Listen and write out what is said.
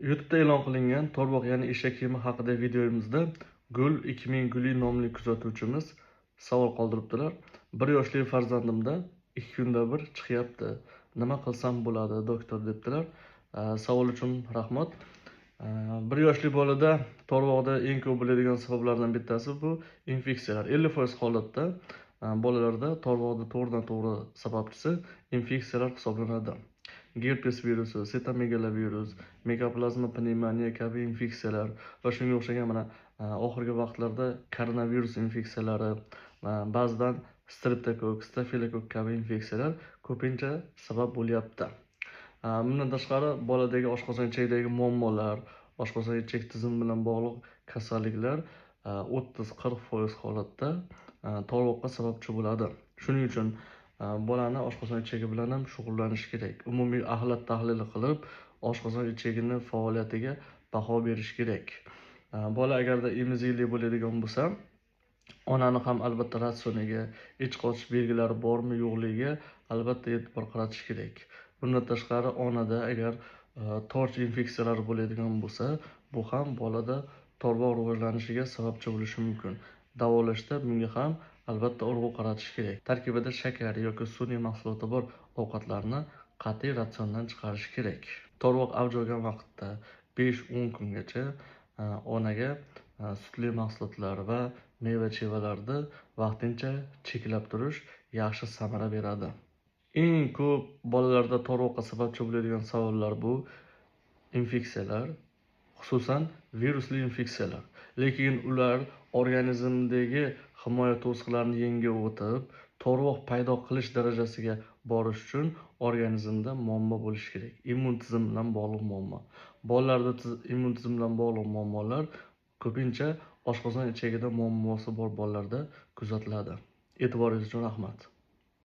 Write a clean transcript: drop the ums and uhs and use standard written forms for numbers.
YouTube'da e'lon qilingan to'rboq ya'ni eshak yemi haqida videomizda Gul 2000 Guli nomli kuzatuvchimiz savol qoldiribdilar. 1 yoshli farzandimda 2 kunda bir chiqyapti. Nima qilsam bo'ladi, doktor debdilar. Savol uchun rahmat. 1 yoshli bolada to'rboqda eng ko'p bo'ladigan sabablardan bittasi bu infeksiyalar. 50% holatda bolalarda to'rboqda to'g'ridan-to'g'ri sababchisi infeksiyalar hisoblanadi. Gerpes virusi, sitomegalovirus, mikoplazma pnevmoniya kabi infeksiyalar va shunga o'xshagan mana oxirgi vaqtlarda koronavirus infeksiyalari, ba'zidan streptokok, stafilokok kabi infeksiyalar ko'pincha sabab bo'lyapti. Bundan tashqari boladagi oshqozon ichagidagi muammolar, oshqozon ichak tizimi bilan bog'liq kasalliklar 30-40% holatda to'rboqqa sababchi bo'ladi. Shuning uchun bolani oshqozon ichagi bilan ham shug'ullanish kerak. Umumiy axlat tahlili qilib, oshqozon ichagini faoliyatiga baho berish kerak. Bola agarda emizikli bo'ladigan bo'lsa, onani ham albatta ratsioniga, ich qotish belgilari bormi yo'qligiga albatta e'tibor qaratish kerak. Bundan tashqari onada agar torch infeksiyalari bo'ladigan bo'lsa, bu ham bolada to'rboq rivojlanishiga sababchi bo'lishi mumkin. Davolashda bunga ham albatta urg'u qaratish kerak. Tarkibida shakar yoki sun'iy mahsuloti bor ovqatlarni qat'iy ratsiondan chiqarish kerak. To'rboq avj olgan vaqtda 5-10 kungacha onaga sutli mahsulotlar va meva-chevalarni vaqtincha cheklab turish yaxshi samara beradi. Eng ko'p bolalarda to'rboqqa sababchi bo'ladigan savollar bu infeksiyalar, xususan virusli infeksiyalar. Lekin ular organizmdagi himoya to'siqlarini yengib o'tib, to'rboq paydo qilish darajasiga borish uchun organizmda muammo bo'lishi kerak. Immun tizim bilan bog'liq muammo. Bolalarda immun tizim bilan bog'liq muammolar ko'pincha oshqozon ichagida muammosi bor bolalarda kuzatiladi. E'tiboringiz uchun rahmat.